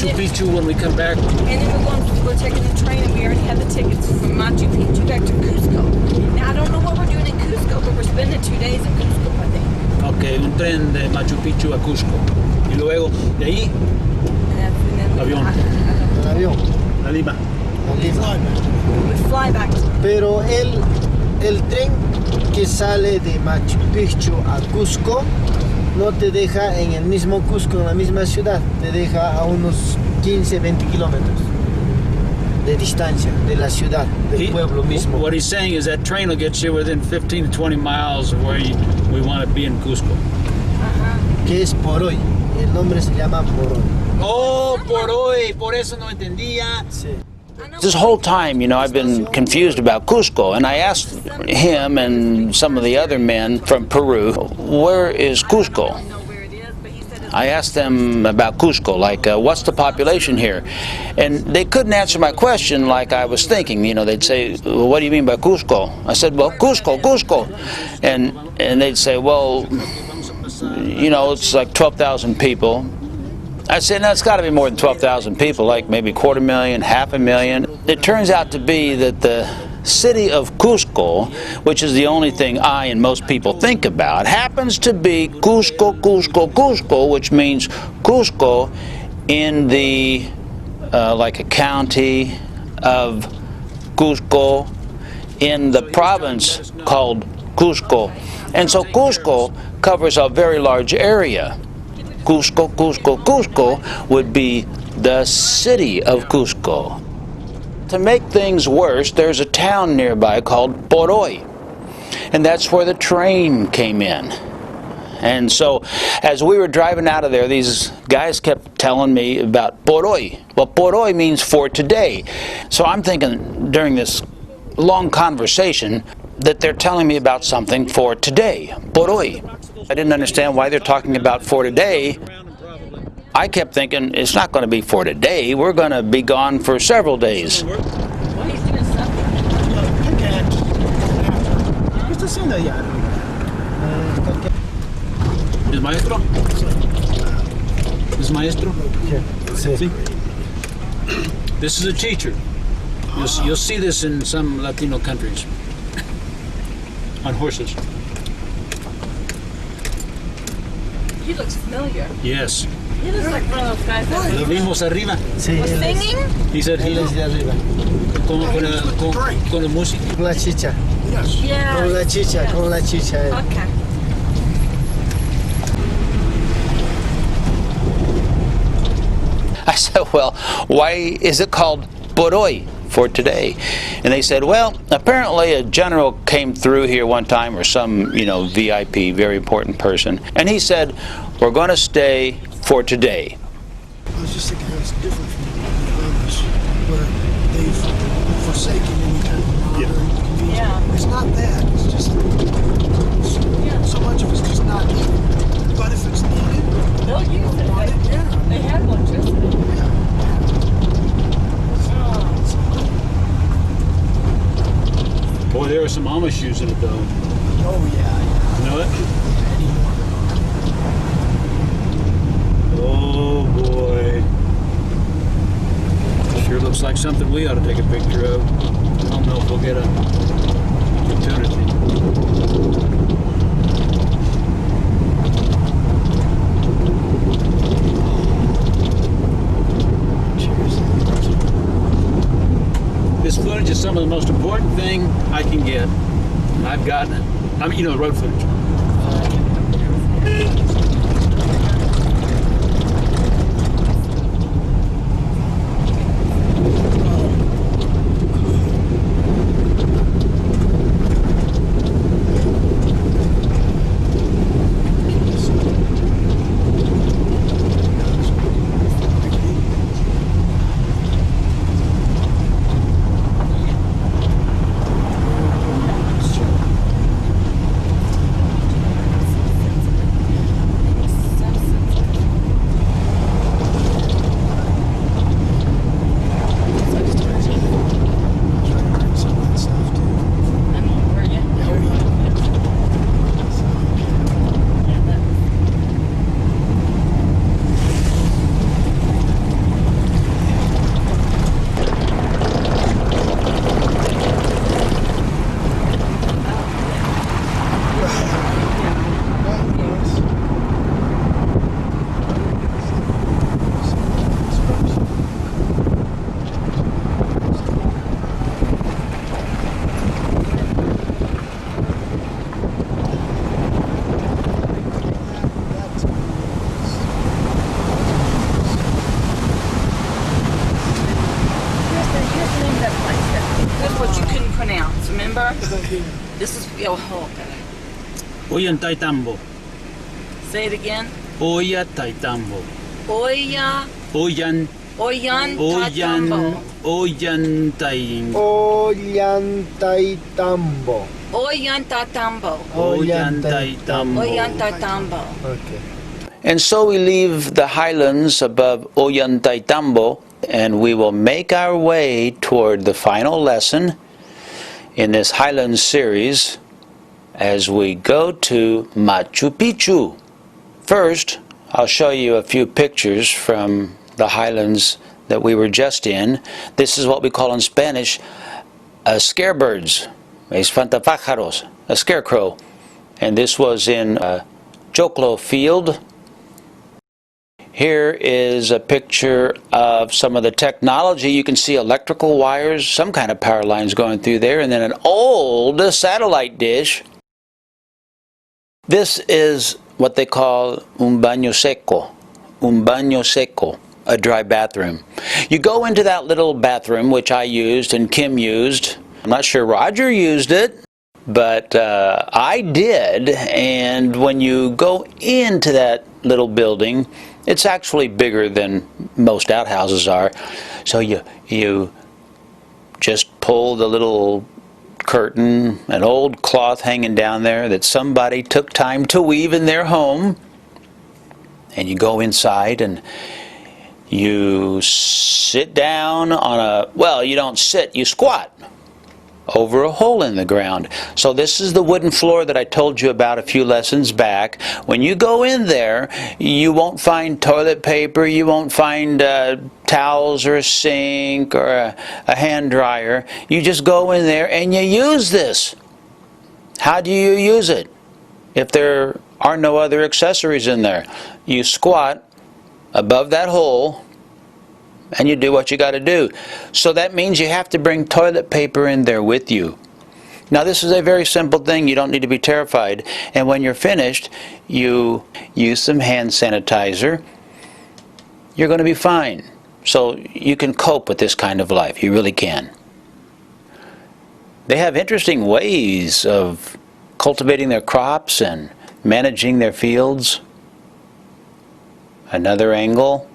Machu Picchu when we come back. And then we're taking the train, and we already had the tickets from Machu Picchu back to Cusco. Now I don't know what we're doing in Cusco, but we're spending 2 days in Cusco, I think. Okay, un tren de Machu Picchu a Cusco. Y luego de ahí, avión. El avión. A Lima. We fly back. Pero el tren que sale de Machu Picchu a Cusco no te deja en el mismo Cusco, en la misma ciudad, te deja a unos 15-20 kilómetros de distancia de la ciudad, del pueblo mismo. What he's saying is that train will get you within 15 to 20 miles of where we want to be in Cusco. Que es por hoy, el nombre se llama por hoy. Oh, por hoy, por eso no entendía. Sí. This whole time, I've been confused about Cusco, and I asked him and some of the other men from Peru, where is Cusco? I asked them about Cusco, like, what's the population here? And they couldn't answer my question like I was thinking. They'd say, well, what do you mean by Cusco? I said, well, Cusco. And they'd say, well, it's like 12,000 people. I said, no, it's got to be more than 12,000 people, like maybe 250,000, 500,000. It turns out to be that the city of Cusco, which is the only thing I and most people think about, happens to be Cusco, which means Cusco in the, like a county of Cusco in the province called Cusco. And so Cusco covers a very large area. Cusco would be the city of Cusco. To make things worse, there's a town nearby called Poroy, and that's where the train came in. And so as we were driving out of there, these guys kept telling me about Poroy. Well, Poroy means for today. So I'm thinking during this long conversation that they're telling me about something for today, Poroy. I didn't understand why they're talking about for today. I kept thinking, it's not going to be for today. We're going to be gone for several days. Well, he's doing something. ¿Qué está haciendo allá? ¿Es maestro? ¿Es maestro? Sí. This is a teacher. You'll see this in some Latino countries. On horses. He looks familiar. Yes. He looks like one of those guys that Lo vimos arriba. Sí, was singing. He said he él es de arriba. con la música. Con la chicha. Yeah. Con la chicha. Okay. I said, well, why is it called Poroy for today? And they said, well, apparently a general came through here one time, or some, VIP, very important person, and he said, we're going to stay for today. I was just thinking how it's different from the others, where they've forsaken any kind of modern. Yeah. It's not that. It's just so much of it's just not needed. But if it's needed, They'll use it. want it, yeah. They have electricity. Boy, there are some Amish using it though. Oh yeah. You know it? Oh boy. Sure looks like something we ought to take a picture of. I don't know if we'll get an opportunity. This footage is some of the most important thing I can get. I've gotten it. I mean, road footage. remember? Yeah. This is, oh, okay. Ollantaytambo. Say it again. Ollantaytambo. Oya, Oyan. Ollantaytambo. Ollantaytambo. Ollantaytambo. Ollantaytambo. Ollantaytambo. Ollantaytambo. Okay. And so we leave the highlands above Ollantaytambo, and we will make our way toward the final lesson in this Highlands series as we go to Machu Picchu. First, I'll show you a few pictures from the Highlands that we were just in. This is what we call in Spanish scarebirds, espantapájaros, a scarecrow. And this was in Choclo Field. Here is a picture of some of the technology. You can see electrical wires, some kind of power lines going through there, and then an old satellite dish. This is what they call un baño seco, a dry bathroom. You go into that little bathroom, which I used and Kim used. I'm not sure Roger used it, but I did. And when you go into that little building, it's actually bigger than most outhouses are. So you just pull the little curtain, an old cloth hanging down there that somebody took time to weave in their home, and you go inside and you sit down on a, well, you don't sit, you squat over a hole in the ground. So this is the wooden floor that I told you about a few lessons back. When you go in there, you won't find toilet paper, you won't find towels or a sink or a hand dryer. You just go in there and you use this. How do you use it? If there are no other accessories in there, you squat above that hole and you do what you got to do. So that means you have to bring toilet paper in there with you. Now this is a very simple thing. You don't need to be terrified. And when you're finished, you use some hand sanitizer. You're going to be fine. So you can cope with this kind of life. You really can. They have interesting ways of cultivating their crops and managing their fields. Another angle.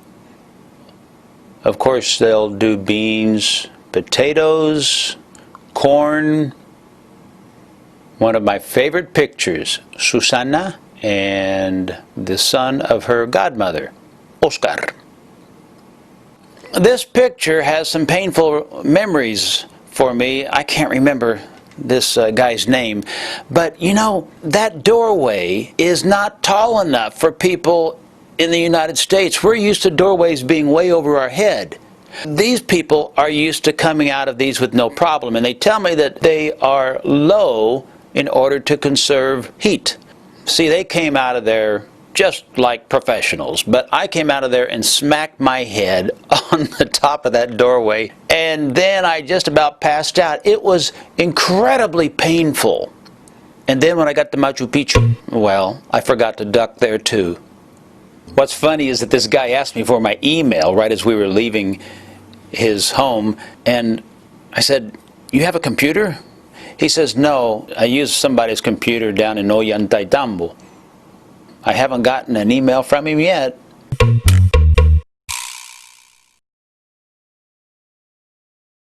Of course, they'll do beans, potatoes, corn. One of my favorite pictures, Susana and the son of her godmother, Oscar. This picture has some painful memories for me. I can't remember this guy's name, but you know, that doorway is not tall enough for people in the United States. We're used to doorways being way over our head. These people are used to coming out of these with no problem, and they tell me that they are low in order to conserve heat. See, they came out of there just like professionals, but I came out of there and smacked my head on the top of that doorway, and then I just about passed out. It was incredibly painful. And then when I got to Machu Picchu, well, I forgot to duck there too. What's funny is that this guy asked me for my email right as we were leaving his home, and I said, "You have a computer?" He says, "No, I used somebody's computer down in Ollantaytambo. I haven't gotten an email from him yet."